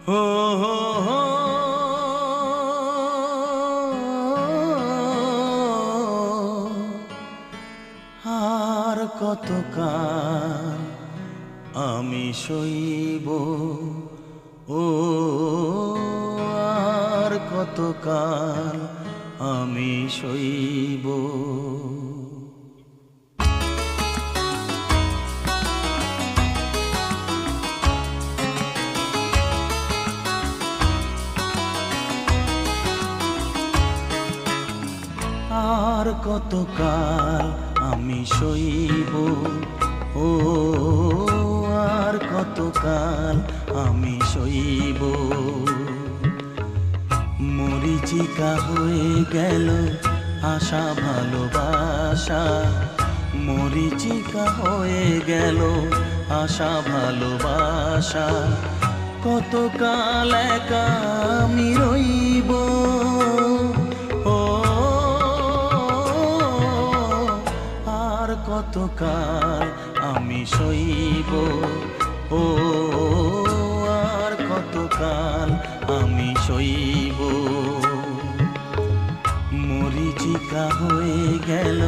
হো হো হো আর কতকাল আমি সইব, ও আর কতকাল আমি সইব। আর কতকাল আমি সইব, ও আর কতকাল আমি সইব। মরীচিকা হয়ে গেল আশা ভালোবাসা, মরীচিকা হয়ে গেল আশা ভালোবাসা। কতকাল একা আমি রইব, ও আর কতকাল আমি সইব, ও আর কতকাল আমি সইব। মরীচিকা হয়ে গেল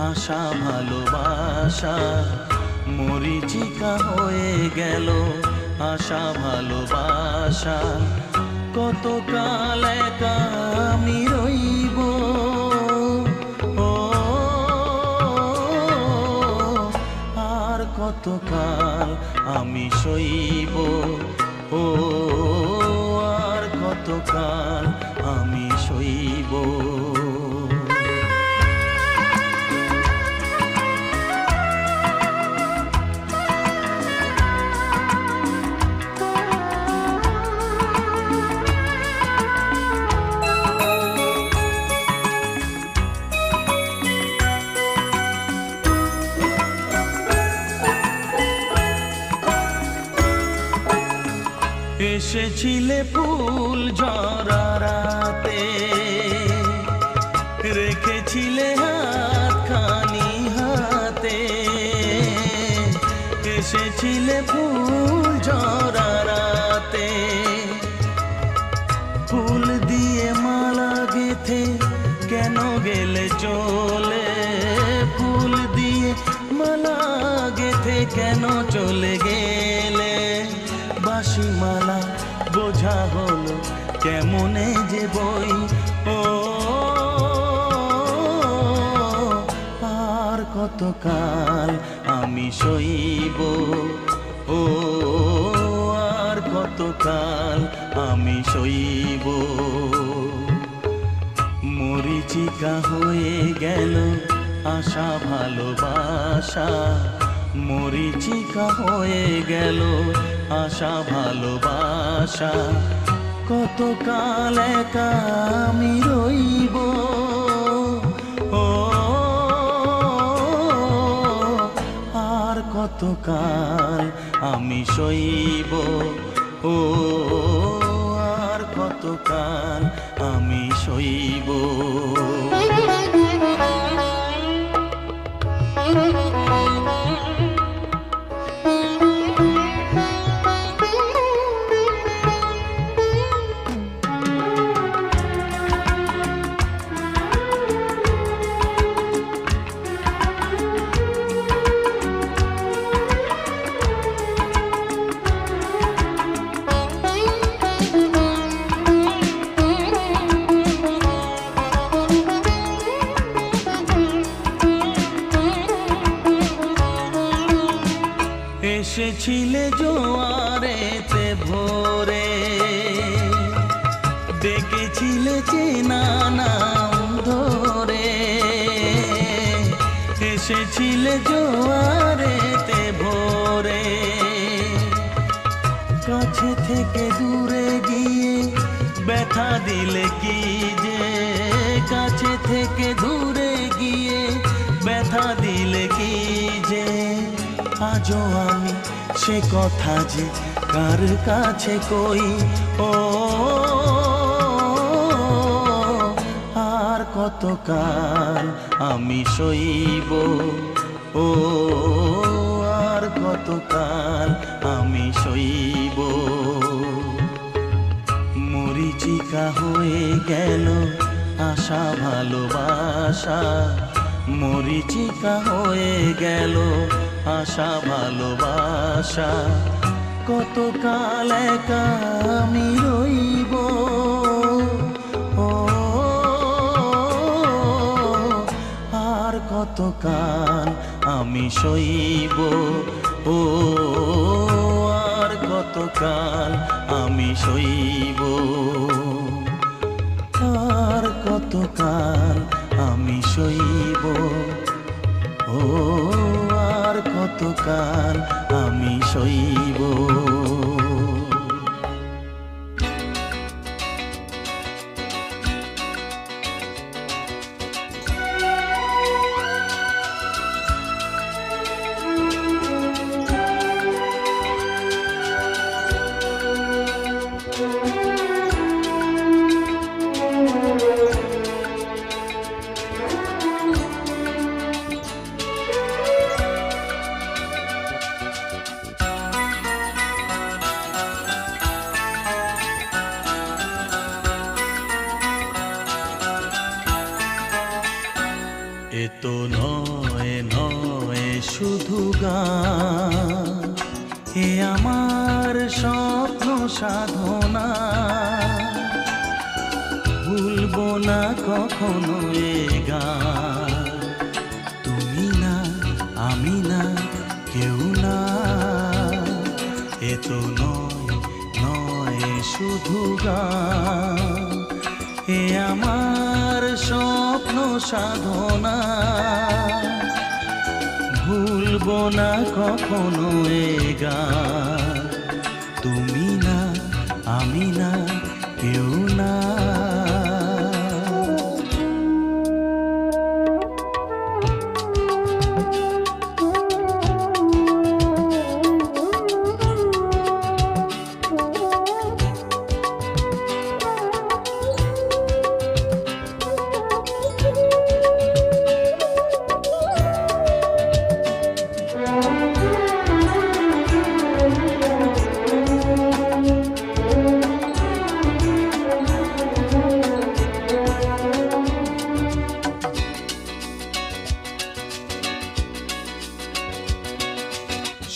আশা ভালোবাসা, মরীচিকা হয়ে গেল আশা ভালোবাসা। কতকাল একা আমি রইব, ও আর কতকাল আমি সইব, ও আর কতকাল আমি সইব। এসেছিলে ফুল ঝরা রাতে, রেখেছিলে হাতখানি হাতে। এসেছিলে ফুল ঝরা রাতে, ফুল দিয়ে মালা গেথে কেন গেলে চলে, ফুল দিয়ে মালা গেথে কেন চলে গেলে। বাঁশি মালা বোঝা হলো কেমনে যে বই, ও আর কতকাল আমি সইব, ও আর কতকাল আমি সইব। মরীচিকা হয়ে গেল আশা ভালোবাসা, মরীচিকা হয়ে গেল আশা ভালোবাসা। কতকাল একা আমি রইব, ও আর কতকাল আমি সইব, ও আর কতকাল আমি সইব। এসেছিলে জোয়ারেতে ভোরে, ডেকেছিলে চেনা নাম ধরে। এসেছিলে জোয়ারেতে ভোরে, কাছে থেকে দূরে গিয়ে ব্যথা দিলে কি যে, কাছে থেকে দূরে গিয়ে ব্যথা দিলে কি যে। আজও আমি সে কথা যে কার কাছে কই, ও আর কতকাল আমি সইব, ও আর কতকাল আমি সইব। গেল আশা ভালোবাসা, মরীচিকা হয়ে গেল আশা ভালোবাসা। কতকাল একা আমি রইব, ও আর কতকাল আমি সইব, ও আর কতকাল আমি সইব, আর কতকাল আমি সইব, ও আর কতকাল আমি সইব। এ তো নয় নয় শুধু গান, এ আমার স্বপ্ন সাধনা। ভুলবো না কখনো এ গান, তুমি না আমি না কেউ না। এ তো নয় নয় শুধু গান, এ আমার স্বপ্ন সাধনা। ভুলবো না কখনো এ গান, তুমি না আমি না কেউ না।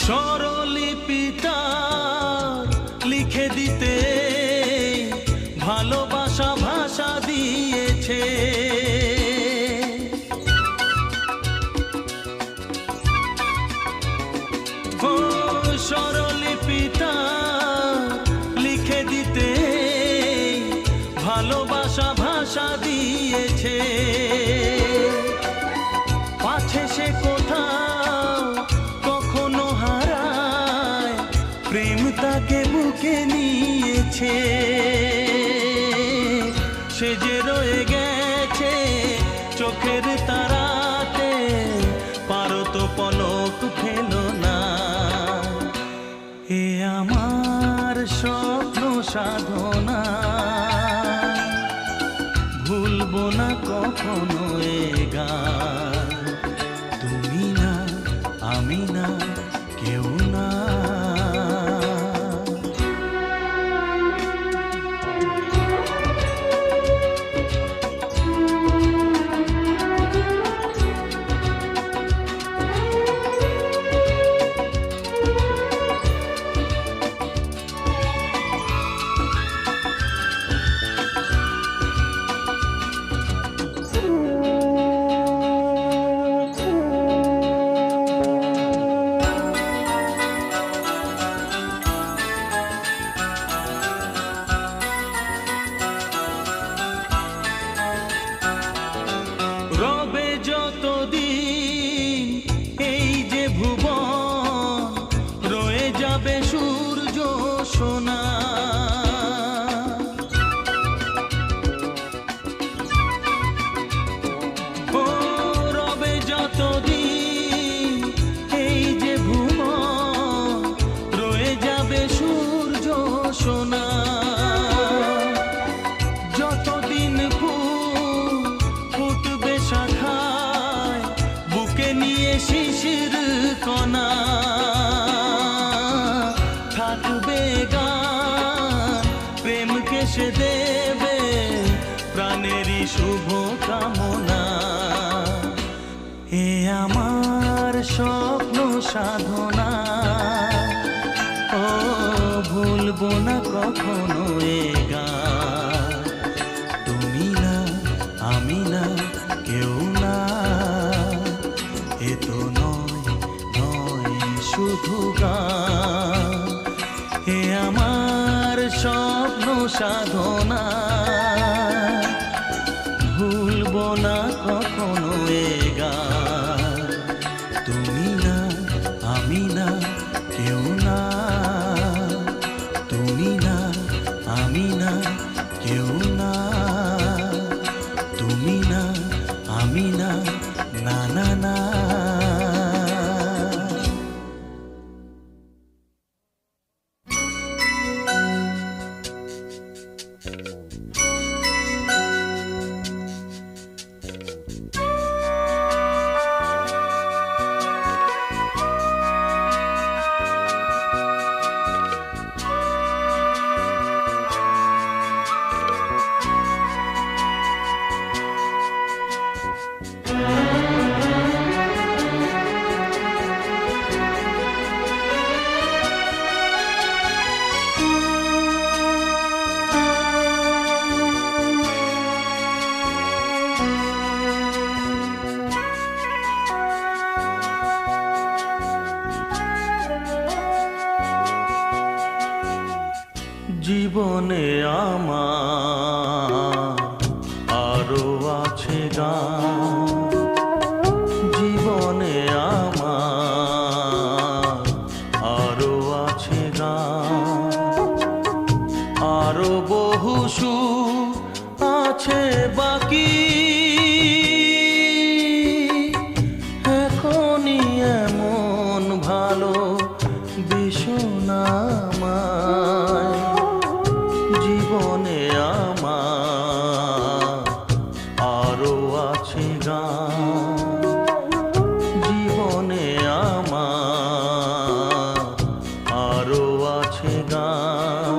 স্বরলিপিটা লিখে দিতে ভালোবাসা ভাষা দিয়েছে। ও স্বরলিপিটা লিখে দিতে ভালোবাসা ভাষা দিয়েছে। পাছে সে কোথাও কখনো হারায়, প্রেম তাকে বুকে নিয়েছে। সে যে রয়ে গেছে চোখের তারাতে, পারো তো পলক ফেলো না। এ আমার স্বপ্ন সাধনা, ভুলবো না কখনো এ গান, তুমি না আমি না কেউ না। রবে যতদিন এই যে ভুবন, রয়ে যাবে সূর্য সোনা। ও রবে যতদিন এই যে ভুবন, রয়ে যাবে সূর্য সোনা। যতদিন ফুটবে শাখায়, বুকে নিয়ে শিশির কণা। থাকবে গান প্রেমকে সে দেবে শুভ কামনা। এ আমার স্বপ্ন সাধনা, ও ভুলবো না কখনো এ গান। তুমি না আমি না কেউ না, এ তো নয় নয় শুধু গান। এ আমার স্বপ্ন সাধনা, ভুলবো না কখনো এ গান। তুমি না আমি না কেউ না, তুমি না আমি না কেউ না, তুমি না আমি না, না না না। জীবনে আমার আরো আছে গান, জীবনে আমার আরো আছে গান, আরো বহু সুর আছে বাকি। এখনই এমন ভালো বেশনা আমায়, জীবনে আমার আরো আছে গান, জীবনে আমার আরো আছে গান,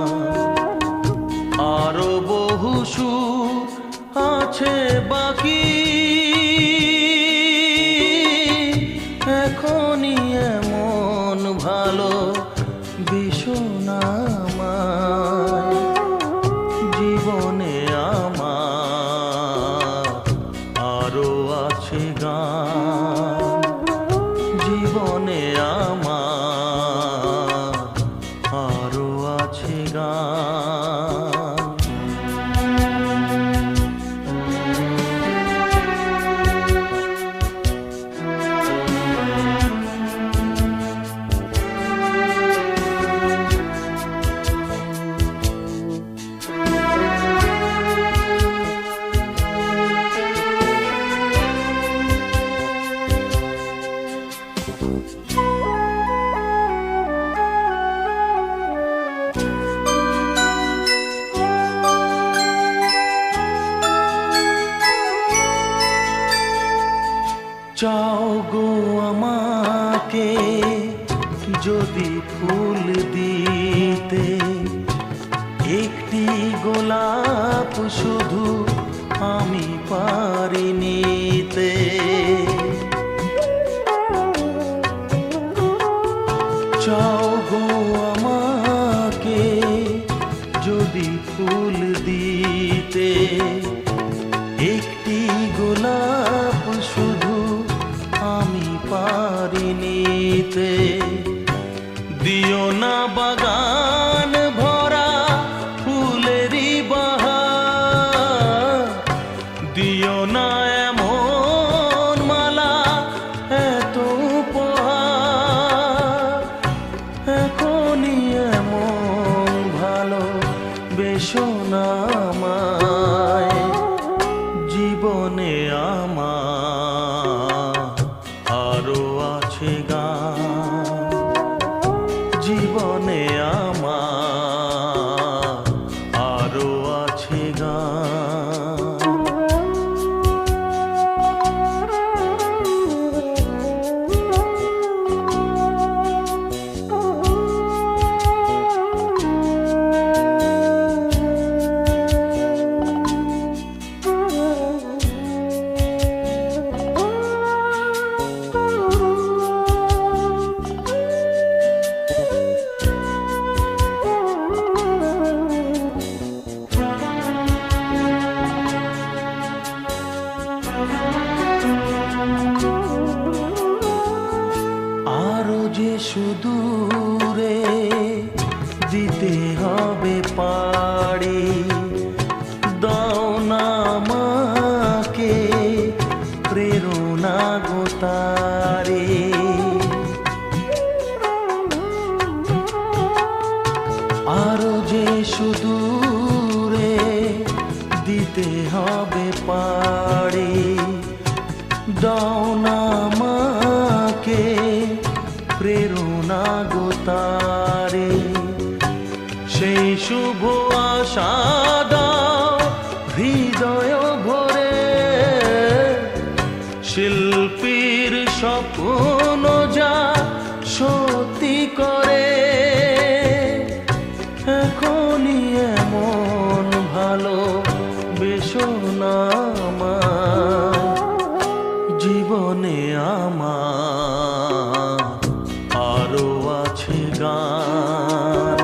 আরো বহু সুর আছে বাকি। এখনই এমন ভালো ভীষণ আমায়, জীবনে আমার আরো আছে গান, জীবনে আমার আরো আছে গান। চাও গো আমাকে যদি ফুল দিতে, একটি গোলাপ শুধু আমি পারি নিতে। চাও গো আমাকে যদি ফুল দিতে, একটি গোলাপ শুধু আমি পারি নিতে। দিও না বাগান ভরা ফুলেরই বাহার, দিও না এমন মালা এত উপহার। এখনই এমন ভালো বেশনা আমায়, জীবনে আমার আরো আছে গান, জীবনে আমার আরো আছে গান। হবে পাড়ি, দাও না আমাকে প্রেরণা গো তারে। আরো যে সুদূরে দিতে হবে পাড়ি, দাও না আমাকে প্রেরণা গো তারে। সেই শুভ আশা দাও হৃদয় ভরে, শিল্পীর স্বপ্ন যা সত্যি করে। এখনই এমন ভালো বেশো না আমায়, জীবনে আমার আরো আছে গান,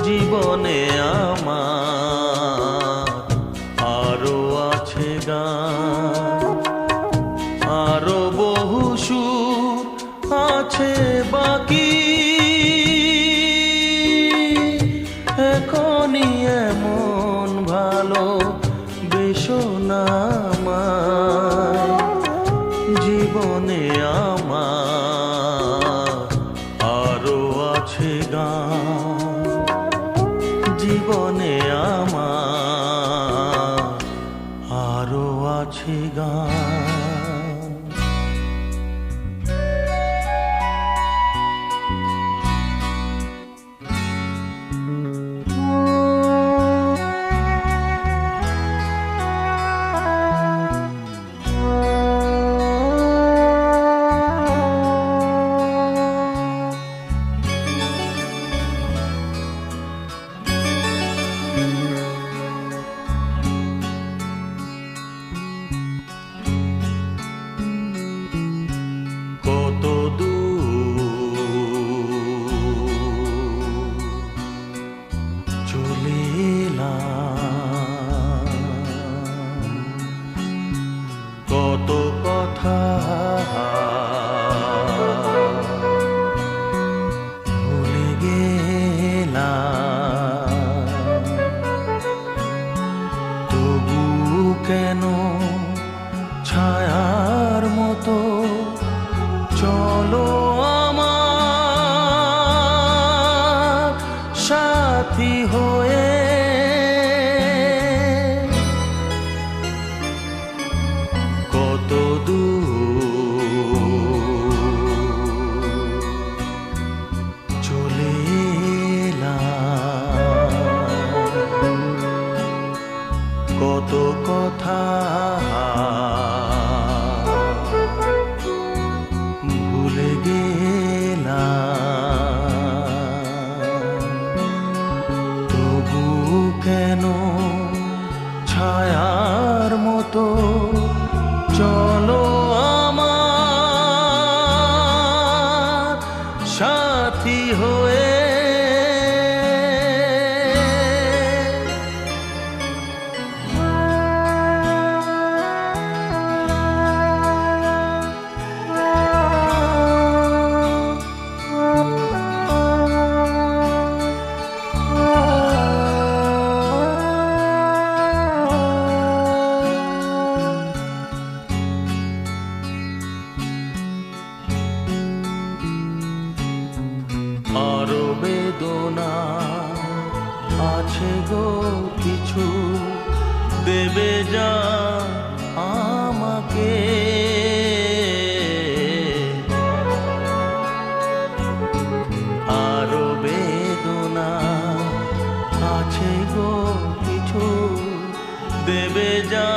জীবনে আমার আরো আছে গান। আরো বহু সুর আছে বাকি, এখনই এমন ভালো বেশো না আমায়, জীবনে আমার আরো আছে গান, জীবনে আমার আরো আছে গান। কত দূর চলে এলাম, কত কথা ভুলে গেলাম, তবু কেন ছায়ার মতো চলো আমার সাথী হয়ে। কত দূর চলে এলাম, কত কথা ভুলে গেলাম, তবু কেন ছায়ার মতো চলো আমার সাথী হয়ে। আরো বেদনা আছে গো কিছু, দেবে যা আমাকে। আরো বেদনা আছে গো কিছু, দেবে যা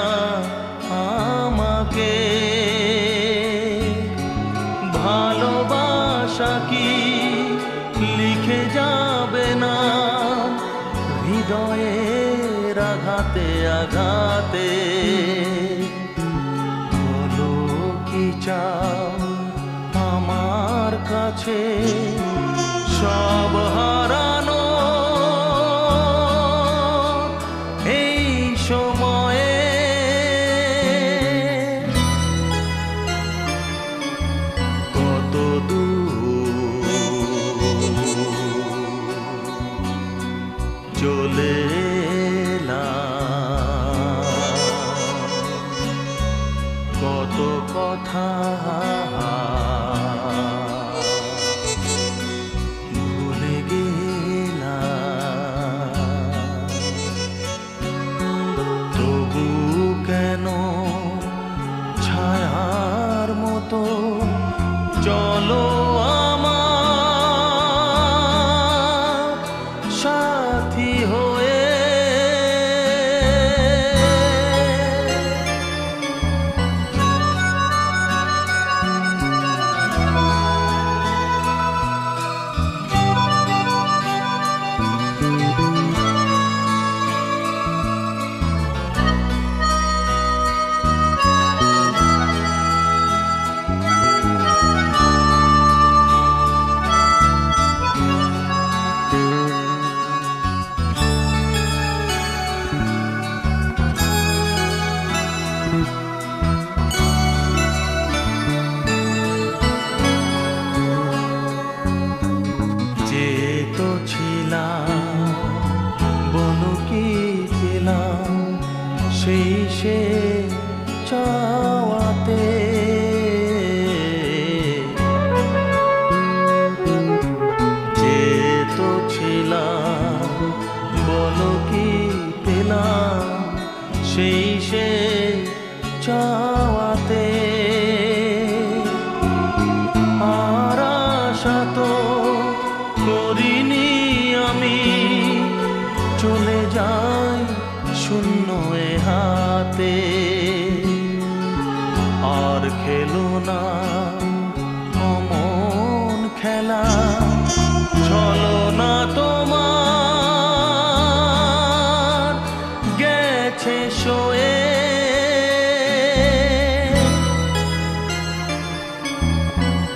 আমাকে। ভালোবাসা কি লিখে যাবে না হৃদয়ের আঘাতে আঘাতে? বলো কি চাও আমার কাছে, সব হারানো এই সময়ে। কত দূর চলে এলাম। কত কথা ভুলে গেলাম, তবু কেন ছায়ার মতো চলো আমার সাথী হয়ে। তো ছিলাম বলো কি পেলাম সেই সে চাওয়াতে, যে তো ছিলাম বলো কি পেলাম সেই সে চাওয়াতে। আর আশা তো করিনি আমি চলে যাই শূন্য এ হাতে। আর খেলো না অমন খেলা, চলো না তোমার গেছে শোয়ে।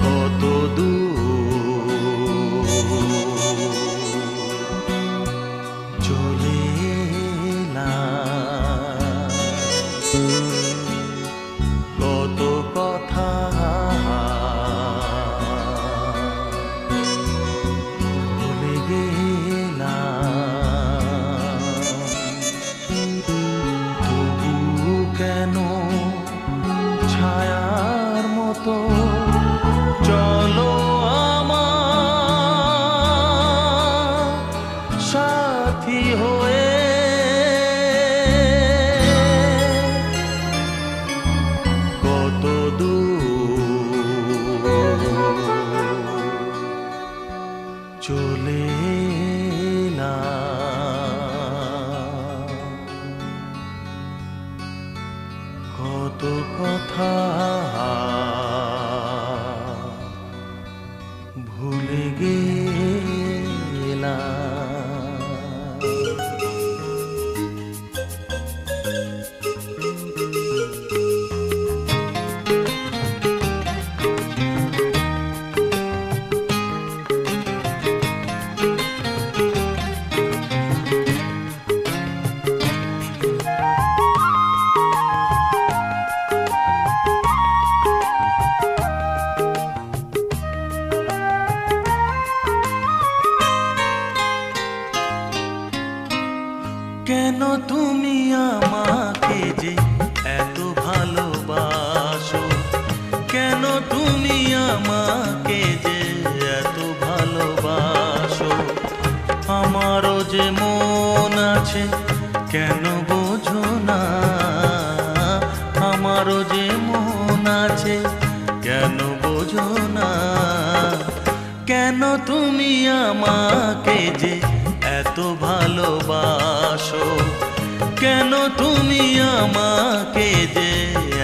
কত দূর চলে এলাম, কত কথা ভুলে গেলাম, তবু কেন ছায়ার মতো চলো আমার সাথী হয়ে। কত দূর চলে এলাম, কত কথা ভুলে গেলাম। কেন তুমি আমাকে যে এত ভালোবাসো, কেন তুমি আমাকে যে এত ভালোবাসো। আমারও যে মন আছে কেন বোঝো না, আমারও যে মন আছে কেন বোঝো না। কেন তুমি আমাকে যে এত ভালোবাসো, কেন তুমি আমাকে যে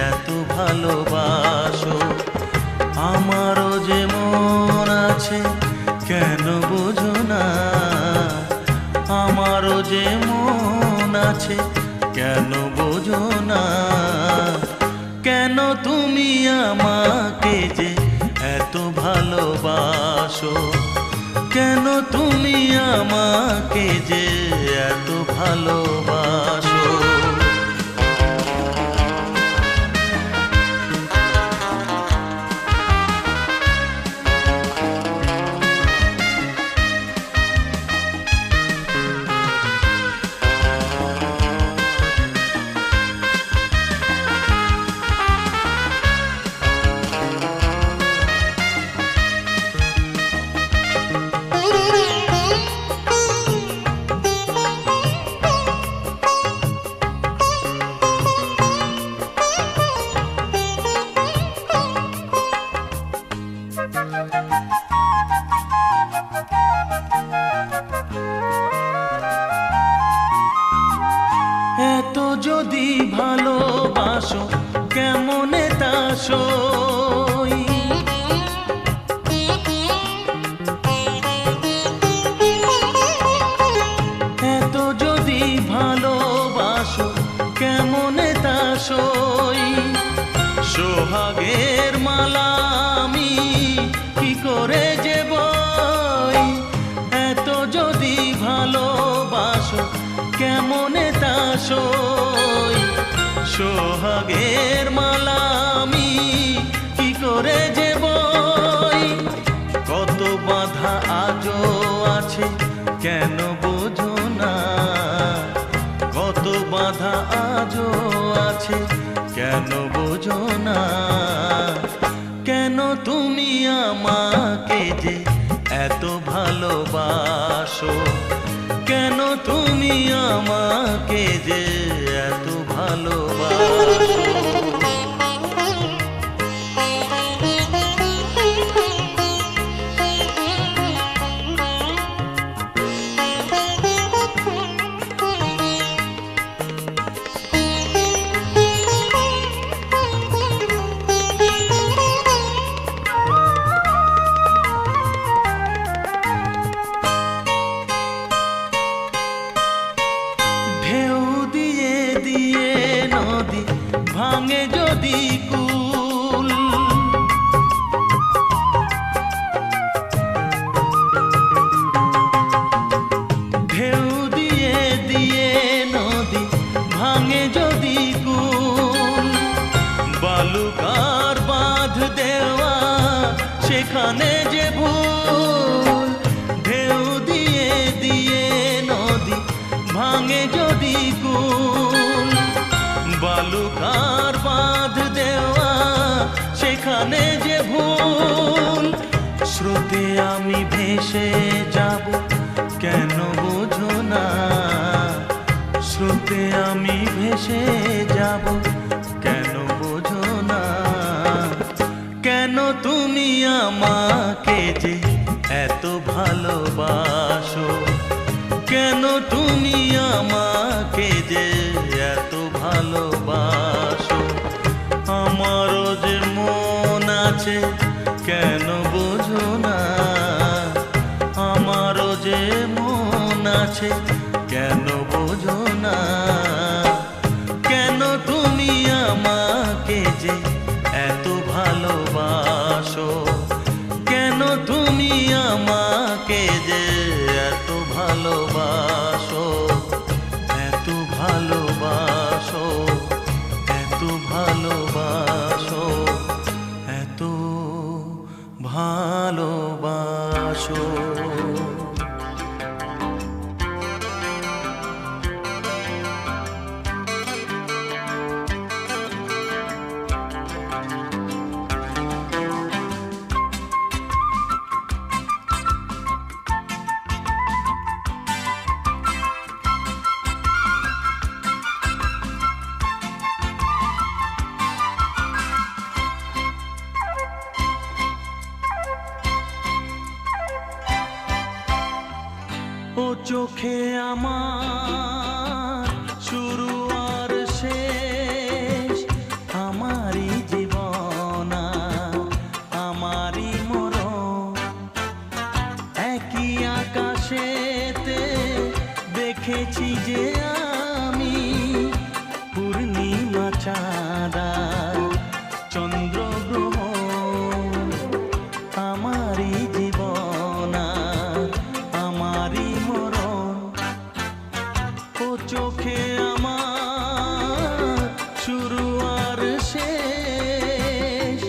এত ভালোবাসো। আমারও যে মন আছে কেন বোঝো না, আমারও যে মন আছে কেন বোঝো না। কেন তুমি আমাকে যে এত ভালোবাসো, কেন তুমি আমাকে যে এত ভালোবাসো। যদি ভালোবাসো কেমনে তা সই, এত যদি ভালোবাসো কেমনে তা সই, সোহাগের মালা আমি কি করে যে বই, এত যদি ভালোবাসো কেমনে তা সই, সোহাগের মালা আমি কি করে যে বই, কত বাধা আজও আছে কেন বোঝো না, কত বাধা আজও আছে কেন বোঝো না, কেন তুমি আমাকে যে এত ভালোবাসো, কেন তুমি আমাকে যে এত ভালোবাসো। ঢেউ দিয়ে দিয়ে নদী ভাঙে যদি কুল, ঢেউ দিয়ে দিয়ে নদী ভাঙে যদি কুল, বালুকার বাঁধ দেওয়া সেখানে যে ভুল, ঢেউ দিয়ে দিয়ে নদী ভাঙে যদি কুল, বালুকার বাঁধ দেওয়া সেখানে যে ভুল, স্রোতে আমি ভেসে যাব কেন বোঝো না, স্রোতে আমি ভেসে যাব কেন বোঝো না, কেন তুমি আমাকে যে এত ভালোবাসো, কেন তুমি আমাকে যে এত ভালোবাসো, আমারও যে মন আছে কেন বোঝো না, আমারও যে মন আছে কেন বোঝো না, কেন তুমি আমাকে যে এত ভালোবাসো, কেন তুমি আমাকে যে এত ভালোবাসো, এত ভালোবাসো, এত ভালোবাসো, এত ভালোবাসো। ও চোখে আমার শুরু আর শেষ, আমারই জীবন আমারই মরণ, একই আকাশেতে দেখেছি যে আমি পূর্ণিমা চাঁদা চন্দ্র গ্রহ, আমারই জীবন আমারই মরণ, ও চোখে আমার শুরু আর শেষ,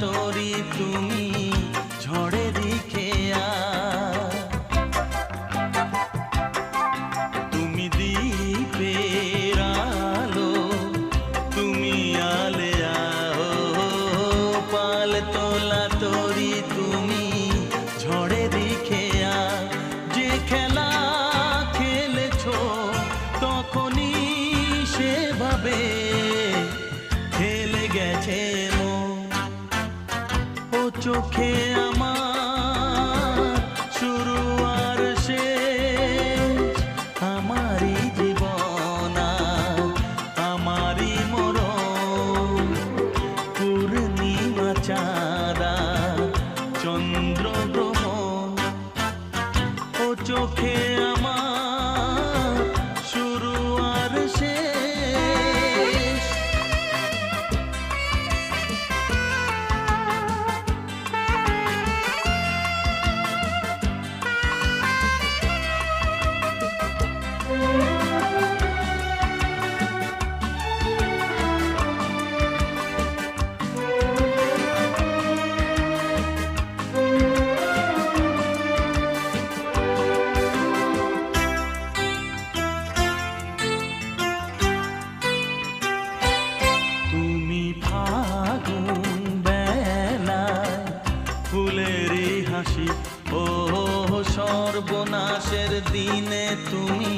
তোরি তুমি ঝড়েরই খেয়া, তুমি দ্বীপের আলো, তুমি আলেয়া, পাল তোলা তোরি তুমি ঝড়েরই খেয়া। যে খেলা খেলেছো তখনই সেভাবে খেলে গেছে মন। ও চোখে আমার শুরু আর শেষ, আমারই জীবন আর আমারই মরণ। পূর্ণিমা চাঁদা চন্দ্র গ্রহণ, ও চোখে আমার শুরু আর শেষ। তুমি ফাগুন বেলায় ফুলেরই হাসি, ও সর্বনাশের দিনে তুমি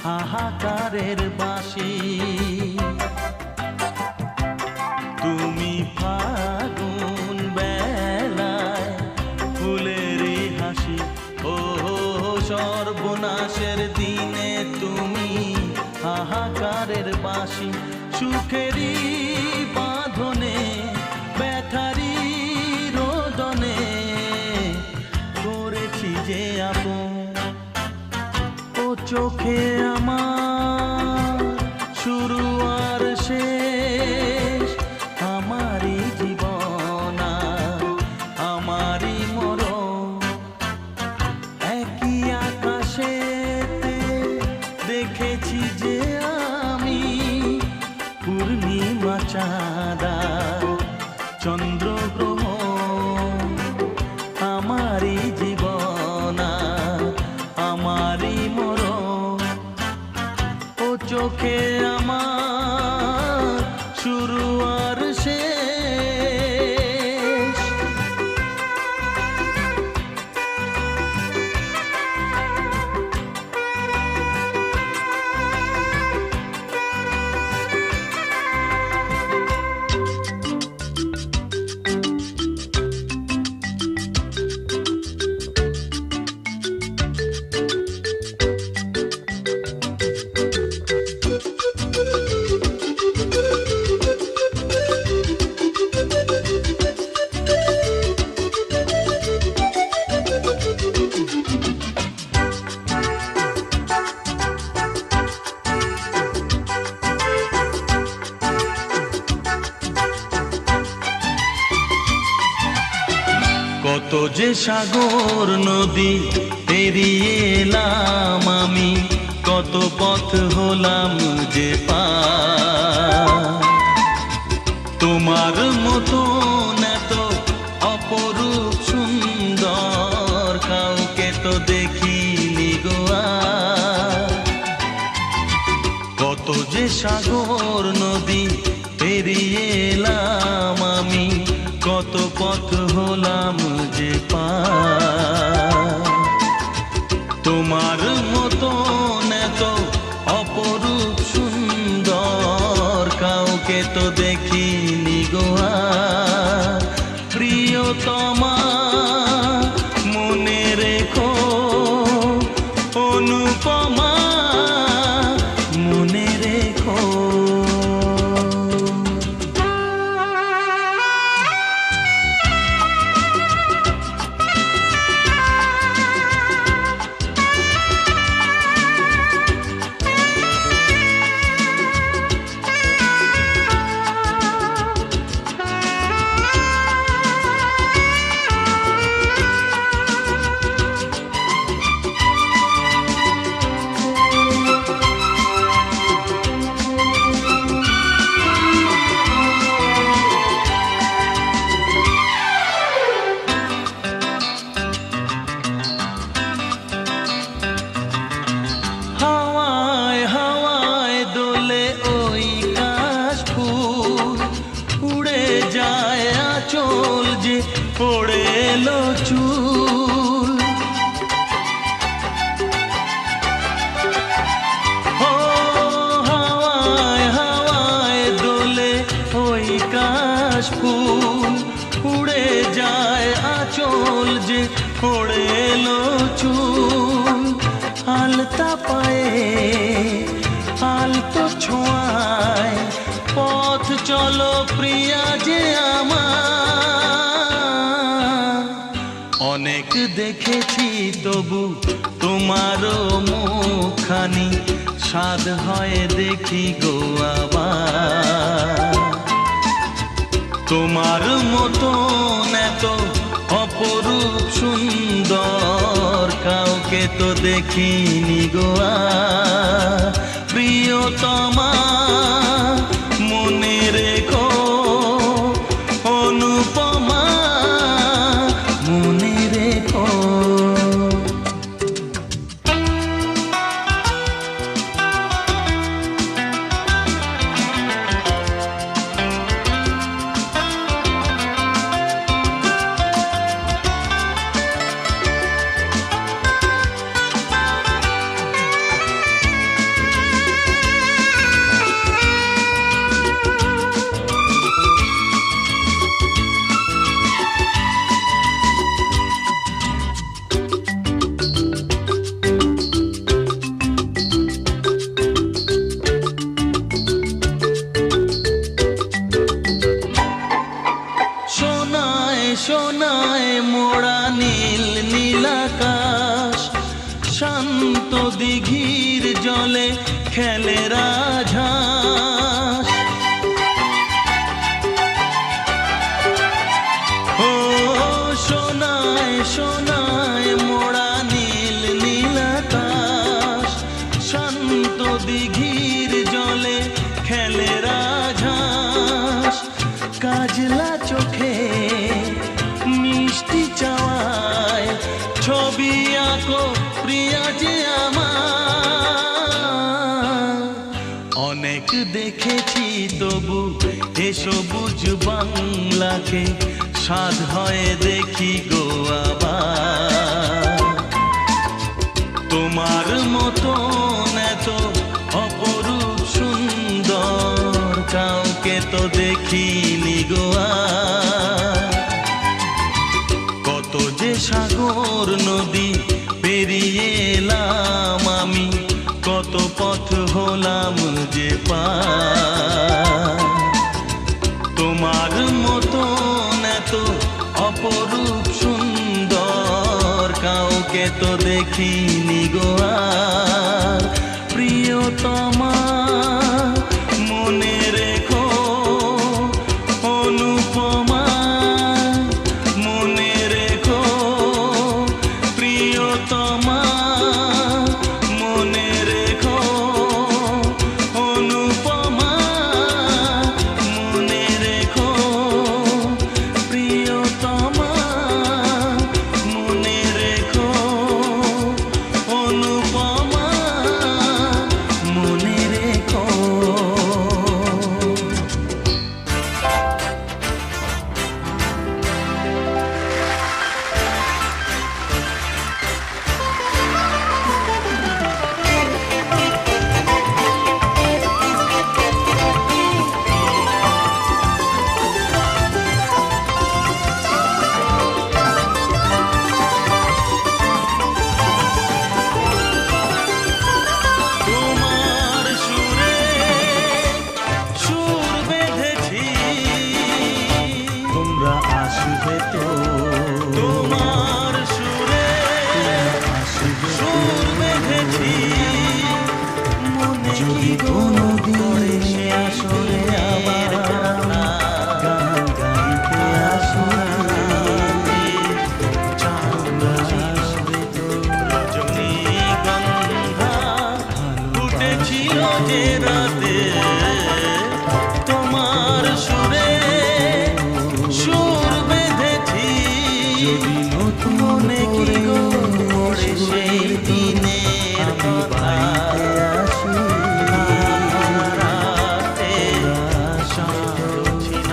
হাহাকারের বাঁশি। তুমি ফাগুন বেলায় ফুলেরই হাসি, ও সর্বনাশের দিনে তুমি হাহাকারের বাঁশি। সুখেরই বাঁধনে ব্যথারই রোদনে করেছি যে আপন। ও চোখে আমার শুরু আর শেষ, আমারই জীবন আর আমারই মরণ। একই আকাশেতে দেখেছি যে আমি পূর্ণিমা চাঁদা চন্দ্র গ্রহণ। আমারই জীবন আর আমারই মরণ। ও চোখে আমার শুরু আর শেষ। কত যে সাগর নদী পেরিয়ে এলাম আমি, কত পথ হলাম যে পার। তোমার মতন এত অপরূপ সুন্দর কাউকে তো দেখিনি গো আর। কত যে সাগর নদী পেরিয়ে এলাম আমি, কত পথ হলাম যে পার। তোমার মতন এত অপরূপ সুন্দর কাউকে তো দেখিনি গো আর। প্রিয়তমা মনে রেখো, অনুপমা মনে রেখো। পড়ে এলো চুল। ও হাওয়ায় হাওয়ায় দোলে ওই কাশফুল, উড়ে যায় আঁচল যে পড়ে এলো চুল। আলতা পায়ে আলতো ছোঁয়ায় পথ চলো প্রিয়া যে আমার। অনেক দেখেছি তবু তোমারও মুখখানি, স্বাদ হয় দেখি গো আবার। তোমার মতন এত অপরূপ সুন্দর কাউকে তো দেখিনি গো আর। প্রিয়তমা মনে রেখো, অনুপমা মনে রেখো। সোনায় মোড়া নীল নীলাকাশ, শান্ত দিঘির জলে খেলে রাজহাঁস। ও সোনায় সোনায় মোড়া নীল নীলাকাশ, শান্ত দিঘির জলে খেলে রাজহাঁস। কাজলা চোখে মিষ্টি চাওয়ায় ছবি আঁকো প্রিয়া যে আমার। অনেক দেখেছি তবু এ সবুজ বাংলাকে, স্বাদ হয় দেখি গো আবার। তোমার মতন এত অপরূপ সুন্দর কাউকে তো দেখিনি গো আর। কত যে সাগর নদী পেরিয়ে এলাম আমি, কত পথ হলাম যে পার। তোমার মতন এত অপরূপ সুন্দর কাউকে তো দেখিনি গো আর। প্রিয়তমা মনে রেখো, অনুপমা মনে রেখো। প্রিয়তমা মনে রেখো, অনুপমা মনে রেখো। প্রিয়তমা মনে রেখো, অনুপমা মনে রেখো। তোমার সুরে সুর বেঁধেছি, তোমরা আসবে তো। তোমার সুরে সুর বেঁধেছি, মনে যদি কোনোদিন আসলে আমার গান গাইতে আসবে, তোমরা আসবে তো। রজনীগন্ধা ফুটেছিল যে রাতে, তোমার সুরে সুর বেঁধেছি। মনে কি গো পড়ে সেই দিনের কথা, রাতে শান্ত ছিল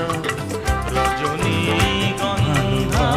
রজনীগন্ধা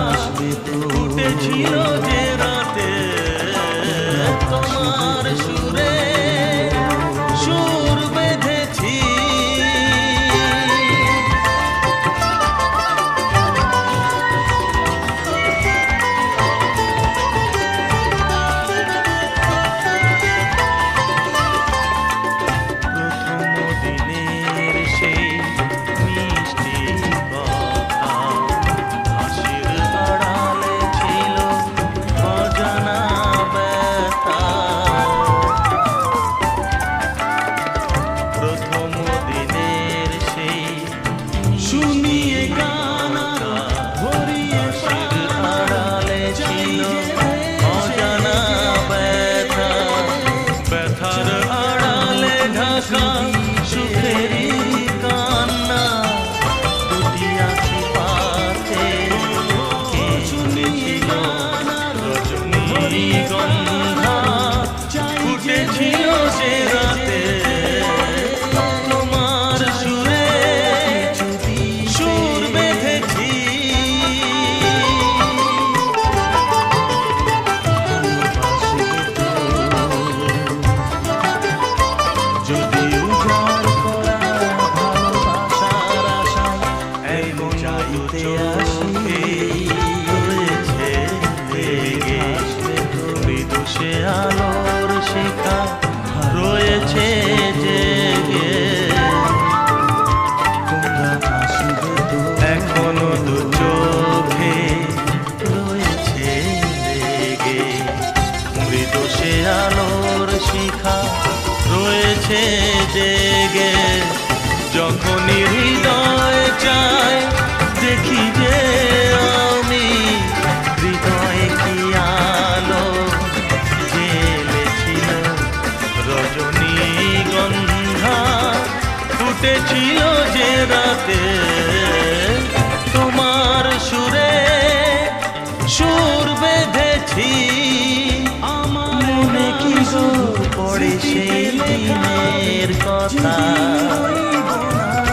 পড়ে সেই দিনের কথা,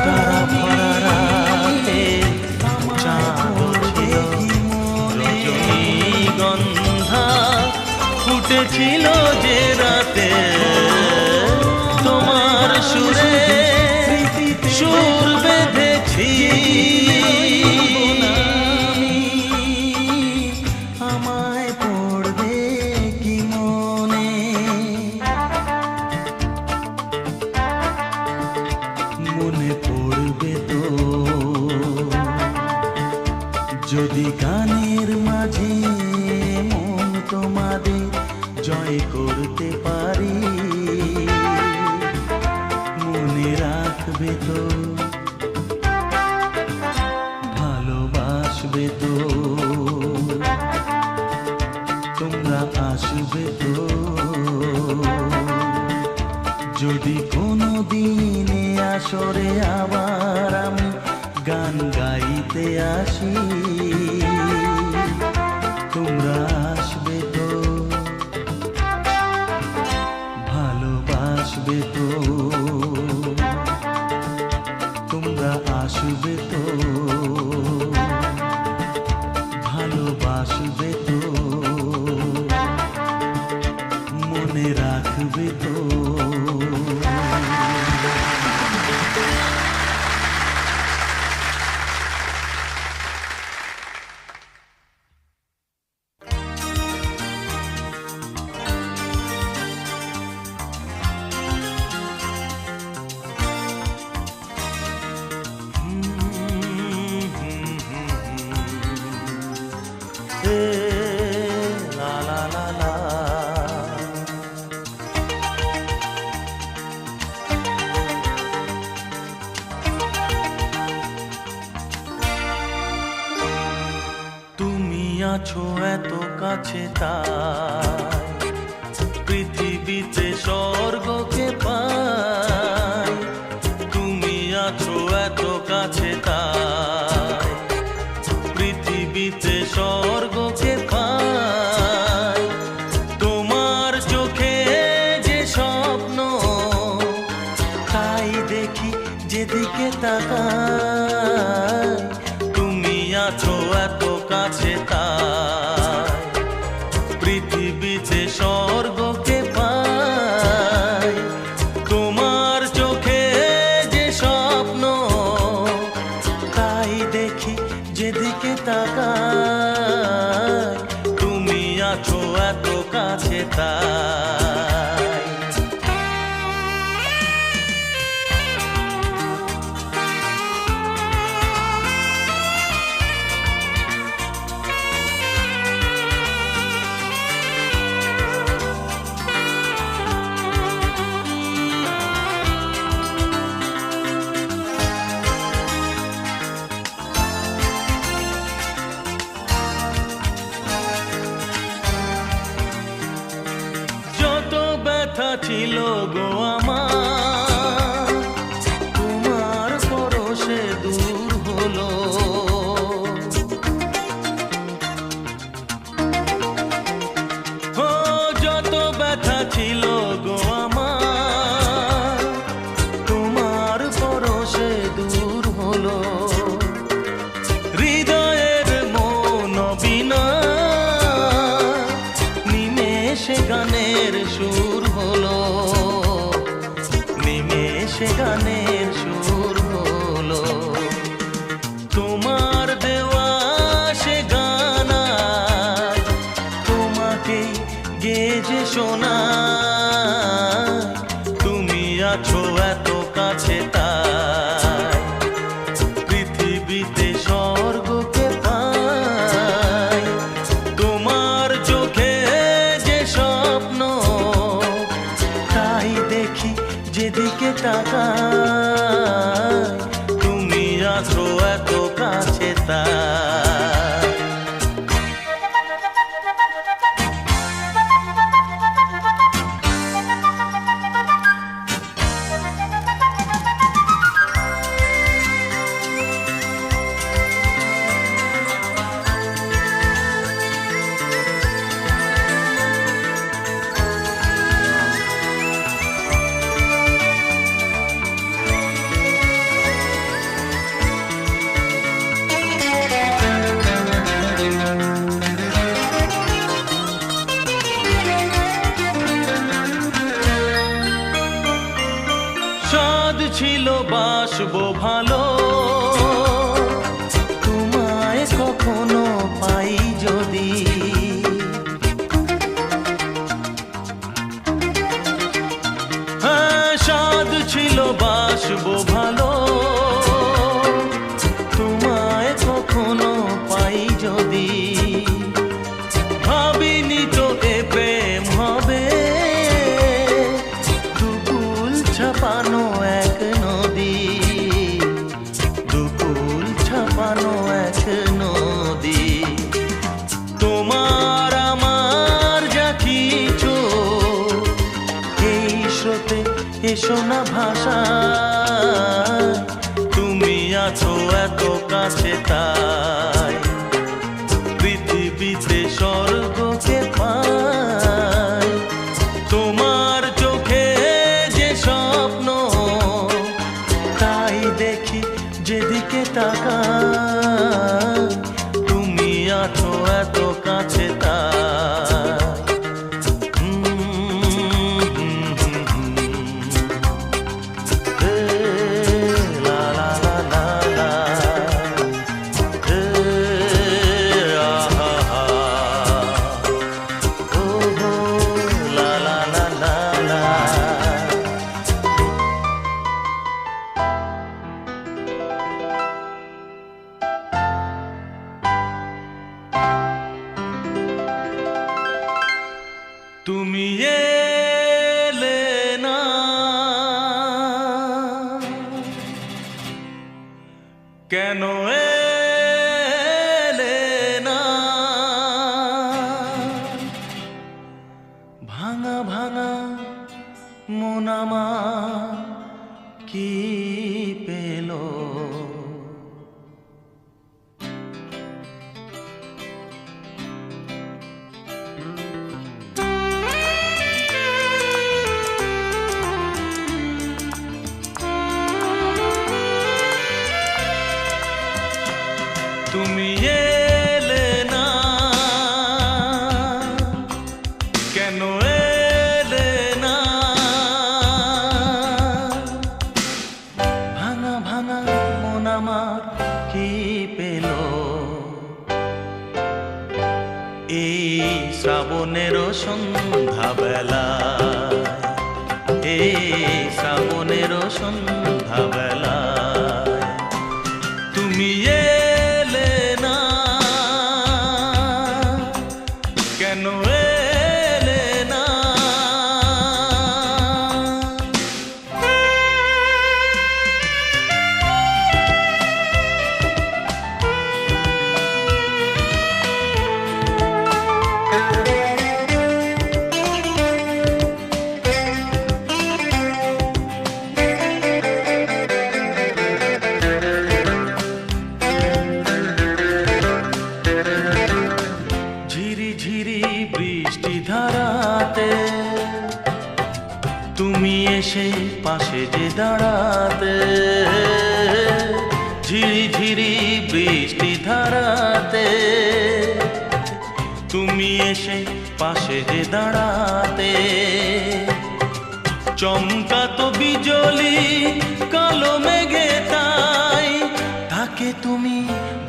তারা ভরা রাতে চাঁদ ছিল রজনীগন্ধা ফুটেছিল যে রাতে, তোমার সুরে সুর বেঁধেছি আমায় পড়বে কি মনে, মনে পড়বে তো যদি গানের মাঝে মন তোমাদের জয় করতে পারি, মনে রাখবে তো ভালোবাসবে তো তোমরা আসবে তো, যদি কোনো দিনে আসরে আবার আমি গান গাইতে আসি, তোমরা আসবে তো ভালোবাসবে তো তোমরা আসবে তো ভালোবাসবে তো মনে রাখবে তো। আছো এত কাছে তাই পৃথিবীতে স্বর্গকে পাই, তুমি আছো এত কাছে তাই পৃথিবীতে স্বর্গকে পাই, তোমার চোখে যে স্বপ্ন তাই দেখি যেদিকে তাকাই, তুমি আছো এত কাছে তাই পৃথিবীতে স্বর্গকে পাই, তোমার চোখে যে স্বপ্ন তাই দেখি যেদিকে তাকাই, তুমি আছো এত কাছে তাই। ছিল গো আমার তোমার পরশে দূর হলো, ও যত ব্যথা ছিল গো আমার তোমার পরশে দূর হলো, হৃদয়ের মন বিনা নিমেষে গানের সুর হলো, বাসবো ভালো, তোমায় কখনো পাই যদি। হ্যাঁ, সাধ ছিল বাসবো ভালো, তোমায় কখনো পাই যদি। ভাবিনি তো এ প্রেম হবে, দুকুল ছাপানো এক নদী, দুকুল ছাপানো এক নদী। তোমার আমার যা কিছু এই স্রোতে এসো না ভাষা, তুমি আছো এত কাছে তাই পৃথিবীতে স্বর্গকে পাই। তোমার চোখে যে স্বপ্ন তাই দেখি যেদিকে তাকাই, তুমি আছো এত কাছে তাই। তুমি এলে না, কেন এলে না? ভাঙা ভাঙা মন আমার কি পেল? তুমি এলে না, কেন এলে না? ভাঙা ভাঙা মন আমার কি পেল? এই শ্রাবণের সন্ধ্যা বেলায়, এই শ্রাবণের সন্ধ্যা বেলায় তুমি এলে না, কেন এলে না? ঝিরি ঝিরি বৃষ্টি ধারাতে তুমি এসে পাশে যে দাঁড়াতে, ঝিরি ঝিরি বৃষ্টি ধারাতে তুমি এসে পাশে যে দাঁড়াতে। চমকাতো বিজলি কালো মেঘে তাই, তাকে তুমি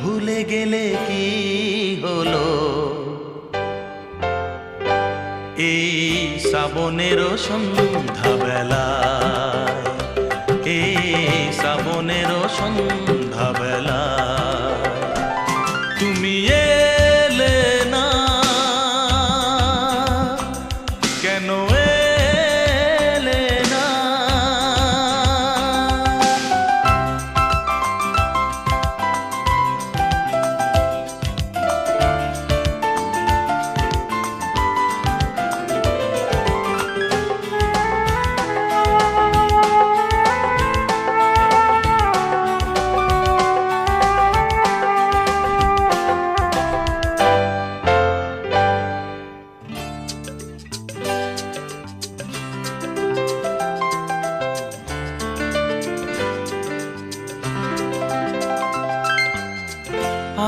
ভুলে গেলে কি হলো? এই শ্রাবণের সন্ধ্যা বেলায়, এই শ্রাবণের সন্ধ্যা বেলায় তুমি এলে না, কেন এলে না?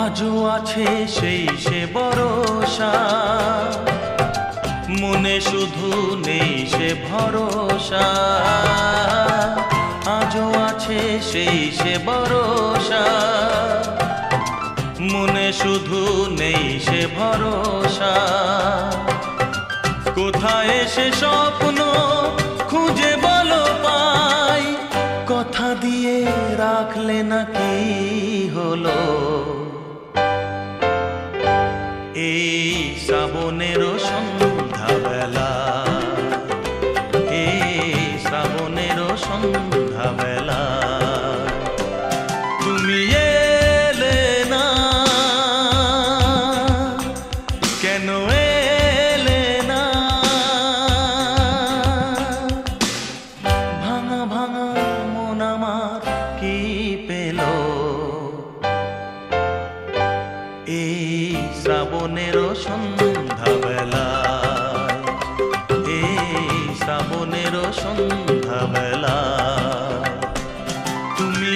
আজও আছে সেই সে ভরসা, মনে শুধু নেই সে ভরসা। আজও আছে আসে সেই সে ভরসা, মনে শুধু নেই সে ভরসা। কোথায় সে স্বপ্ন খুঁজে বলো পাই, কথা দিয়ে রাখলে না কি হলো। এই শ্রাবণেরও সন্ধ্যাবেলা, এই শ্রাবণেরও সন্ধ্যাবেলা, তুমি এলে না, কেন এলে না। ভাঙা ভাঙা মন আমার কি পেল, এই শ্রাবণেরও সন্ধ্যাবেলায়, এই শ্রাবণেরও সন্ধ্যাবেলা, তুমি